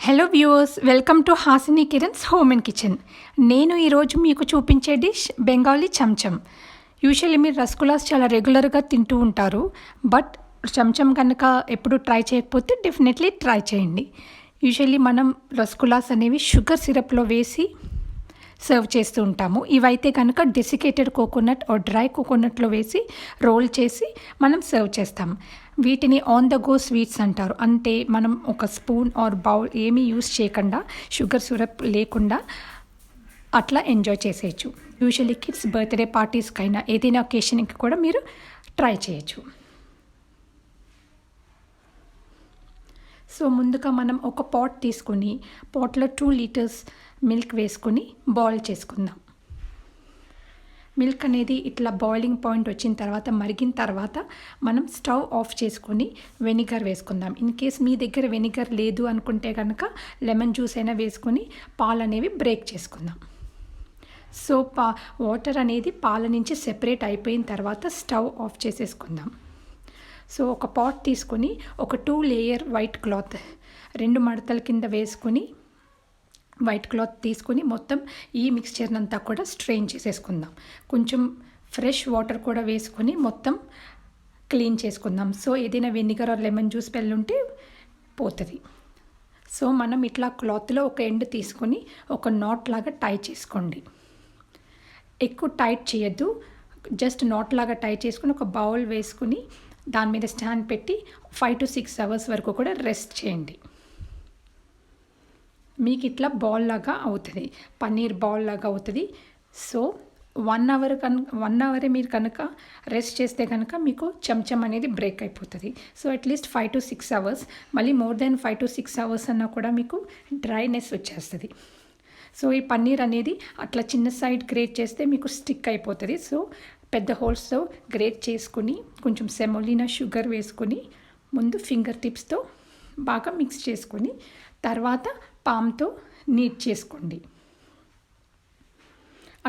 Hello viewers, welcome to హసినికిరన్స్ home and kitchen. నేను ఈరోజు మీకు చూపించే డిష్ బెంగాలీ చమ్చమ్. యూజువల్లీ మీరు రసగుల్లాస్ చాలా రెగ్యులర్గా తింటూ ఉంటారు, బట్ చమ్చమ్ కనుక ఎప్పుడు ట్రై చేయకపోతే డెఫినెట్లీ ట్రై చేయండి. యూజువల్లీ మనం రసగుల్లాస్ అనేవి షుగర్ సిరప్లో వేసి సర్వ్ చేస్తూ ఉంటాము. ఇవైతే కనుక డెసికేటెడ్ కోకోనట్ ఆర్ డ్రై కోకోనట్లో వేసి రోల్ చేసి మనం సర్వ్ చేస్తాం. వీటిని ఆన్ ద గో స్వీట్స్ అంటారు. అంటే మనం ఒక స్పూన్ ఆర్ బౌల్ ఏమీ యూస్ చేయకుండా, షుగర్ సిరప్ లేకుండా అట్లా ఎంజాయ్ చేసేయచ్చు. యూజువల్లీ కిడ్స్ బర్త్డే పార్టీస్కైనా ఏదైనా ఒకేషన్కి కూడా మీరు ట్రై చేయొచ్చు. సో ముందుగా మనం ఒక పాట్ తీసుకొని పాట్లో 2 లీటర్స్ మిల్క్ వేసుకొని బాయిల్ చేసుకుందాం. మిల్క్ అనేది ఇట్లా బాయిలింగ్ పాయింట్ వచ్చిన తర్వాత, మరిగిన తర్వాత మనం స్టవ్ ఆఫ్ చేసుకొని వెనిగర్ వేసుకుందాం. ఇన్ కేస్ మీ దగ్గర వెనిగర్ లేదు అనుకుంటే కనుక లెమన్ జ్యూస్ అయినా వేసుకొని పాలు అనేవి బ్రేక్ చేసుకుందాం. సో వాటర్ అనేది పాల నుంచి సెపరేట్ అయిపోయిన తర్వాత స్టవ్ ఆఫ్ చేసేసుకుందాం. సో ఒక పాట్ తీసుకొని ఒక 2 లేయర్ వైట్ క్లాత్ 2 మడతల కింద వేసుకొని వైట్ క్లాత్ తీసుకొని మొత్తం ఈ మిక్స్చర్నంతా కూడా స్ట్రెయిన్ చేసేసుకుందాం. కొంచెం ఫ్రెష్ వాటర్ కూడా వేసుకొని మొత్తం క్లీన్ చేసుకుందాం. సో ఏదైనా vinegar or lemon juice smell ఉంటే పోతుంది. సో మనం ఇట్లా క్లాత్లో ఒక ఎండ్ తీసుకొని ఒక నాట్ లాగా టై చేసుకోండి. ఎక్కువ టైట్ చేయొద్దు, జస్ట్ నాట్ లాగా టై చేసుకొని ఒక బౌల్ వేసుకుని దాని మీద స్టాండ్ పెట్టి 5 to 6 అవర్స్ వరకు కూడా రెస్ట్ చేయండి. మీకు ఇట్లా బాల్ లాగా అవుతుంది, పన్నీర్ బాల్ లాగా అవుతుంది. సో 1 అవర్ మీరు కనుక రెస్ట్ చేస్తే కనుక మీకు చమ్చమ్ అనేది బ్రేక్ అయిపోతుంది. సో అట్లీస్ట్ 5 to 6 అవర్స్, మళ్ళీ మోర్ దెన్ 5 to 6 అవర్స్ అన్నా కూడా మీకు డ్రైనెస్ వచ్చేస్తుంది. సో ఈ పన్నీర్ అనేది అట్లా చిన్న సైడ్ గ్రేట్ చేస్తే మీకు స్టిక్ అయిపోతుంది. సో పెద్ద హోల్స్తో గ్రేట్ చేసుకుని కొంచెం సెమోలినా షుగర్ వేసుకొని ముందు ఫింగర్ టిప్స్తో బాగా మిక్స్ చేసుకొని తర్వాత పామ్తో నీట్ చేసుకోండి.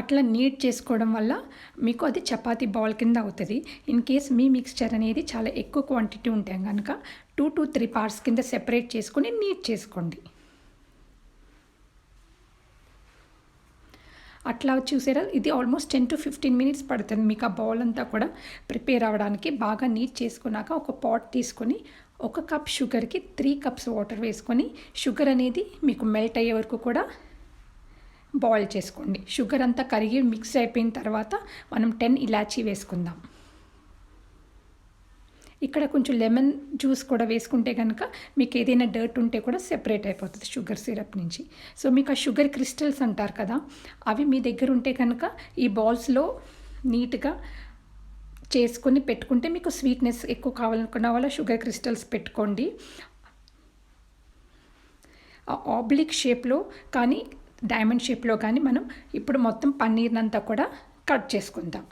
అట్లా నీట్ చేసుకోవడం వల్ల మీకు అది చపాతీ బాల్ కింద అవుతుంది. ఇన్ కేస్ మీ మిక్స్చర్ అనేది చాలా ఎక్కువ క్వాంటిటీ ఉంటే కనుక 2 to 3 పార్ట్స్ కింద సెపరేట్ చేసుకొని నీట్ చేసుకోండి. అట్లా చూసారా, ఇది ఆల్మోస్ట్ 10 to 15 మినిట్స్ పడుతుంది మీకు ఆ బౌల్ అంతా కూడా ప్రిపేర్ అవ్వడానికి. బాగా నీట్ చేసుకున్నాక ఒక పాట్ తీసుకొని 1 కప్ షుగర్కి 3 cups వాటర్ వేసుకొని షుగర్ అనేది మీకు మెల్ట్ అయ్యే వరకు కూడా బాయిల్ చేసుకోండి. షుగర్ అంతా కరిగి మిక్స్ అయిపోయిన తర్వాత మనం 10 ఇలాచీ వేసుకుందాం. ఇక్కడ కొంచెం లెమన్ జ్యూస్ కూడా వేసుకుంటే కనుక మీకు ఏదైనా డర్ట్ ఉంటే కూడా సెపరేట్ అయిపోతుంది షుగర్ సిరప్ నుంచి. సో మీకు ఆ షుగర్ క్రిస్టల్స్ అంటారు కదా, అవి మీ దగ్గర ఉంటే కనుక ఈ బాల్స్లో నీట్గా చేసుకొని పెట్టుకుంటే మీకు స్వీట్నెస్ ఎక్కువ కావాలనుకున్న వాళ్ళ షుగర్ క్రిస్టల్స్ పెట్టుకోండి. ఆబ్లిక్ షేప్లో కానీ డైమండ్ షేప్లో కానీ మనం ఇప్పుడు మొత్తం పన్నీర్నంతా కూడా కట్ చేసుకుందాం.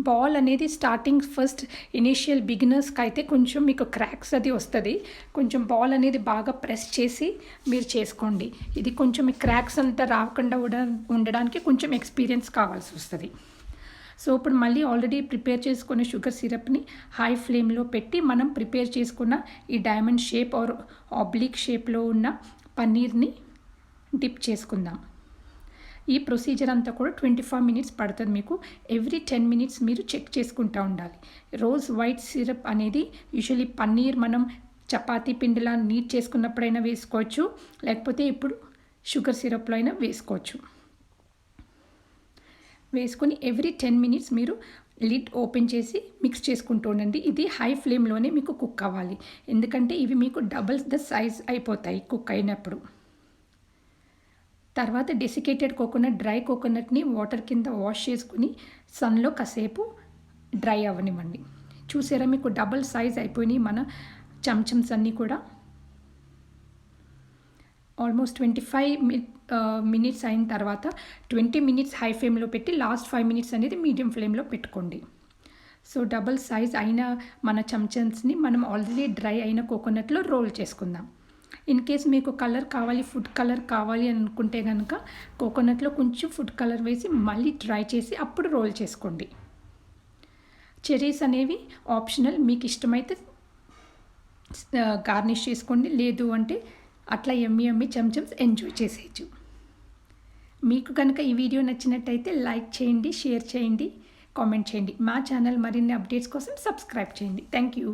బాల్ అనేది స్టార్టింగ్ ఫస్ట్ ఇనీషియల్ బిగినర్స్కి అయితే కొంచెం మీకు క్రాక్స్ అది వస్తుంది. కొంచెం బాల్ అనేది బాగా ప్రెస్ చేసి మీరు చేసుకోండి. ఇది కొంచెం మీ క్రాక్స్ అంతా రాకుండా ఉండడానికి కొంచెం ఎక్స్పీరియన్స్ కావాల్సి వస్తుంది. సో ఇప్పుడు మళ్ళీ ఆల్రెడీ ప్రిపేర్ చేసుకున్న షుగర్ సిరప్ని హై ఫ్లేమ్లో పెట్టి మనం ప్రిపేర్ చేసుకున్న ఈ డైమండ్ షేప్ ఆర్ ఆబ్లిక్ షేప్లో ఉన్న పన్నీర్ని డిప్ చేసుకుందాం. ఈ ప్రొసీజర్ అంతా కూడా 25 మినిట్స్ పడుతుంది మీకు. ఎవ్రీ 10 మినిట్స్ మీరు చెక్ చేసుకుంటూ ఉండాలి. రోజ్ వైట్ సిరప్ అనేది యూజువల్లీ పన్నీర్ మనం చపాతీ పిండిలా నీట్ చేసుకున్నప్పుడైనా వేసుకోవచ్చు, లేకపోతే ఇప్పుడు షుగర్ సిరప్లో అయినా వేసుకోవచ్చు. వేసుకొని ఎవ్రీ 10 మినిట్స్ మీరు లిడ్ ఓపెన్ చేసి మిక్స్ చేసుకుంటూ ఉండండి. ఇది హై ఫ్లేమ్లోనే మీకు కుక్ అవ్వాలి, ఎందుకంటే ఇవి మీకు డబుల్ ద సైజ్ అయిపోతాయి కుక్ అయినప్పుడు. తర్వాత డెసికేటెడ్ కోకోనట్, డ్రై కోకోనట్ని వాటర్ కింద వాష్ చేసుకుని సన్లో కాసేపు డ్రై అవ్వనివ్వండి. చూసారా, మీకు డబుల్ సైజ్ అయిపోయినాయి మన చమ్చమ్స్ అన్నీ కూడా. ఆల్మోస్ట్ 25 మినిట్స్ అయిన తర్వాత 20 మినిట్స్ హై ఫ్లేమ్లో పెట్టి లాస్ట్ 5 మినిట్స్ అనేది మీడియం ఫ్లేమ్లో పెట్టుకోండి. సో డబుల్ సైజ్ అయిన మన చమ్చమ్స్ని మనం ఆల్రెడీ డ్రై అయిన కోకోనట్లో రోల్ చేసుకుందాం. ఇన్ కేస్ మీకు కలర్ కావాలి, ఫుడ్ కలర్ కావాలి అని అనుకుంటే కనుక కోకోనట్లో కొంచెం ఫుడ్ కలర్ వేసి మళ్ళీ డ్రై చేసి అప్పుడు రోల్ చేసుకోండి. చెర్రీస్ అనేవి ఆప్షనల్, మీకు ఇష్టమైతే గార్నిష్ చేసుకోండి. లేదు అంటే అట్లా యమ్మీ యమ్మీ చమ్చమ్స్ ఎంజాయ్ చేసేయచ్చు. మీకు కనుక ఈ వీడియో నచ్చినట్టయితే లైక్ చేయండి, షేర్ చేయండి, కామెంట్ చేయండి. మా ఛానల్ మరిన్ని అప్డేట్స్ కోసం సబ్స్క్రైబ్ చేయండి. Thank you.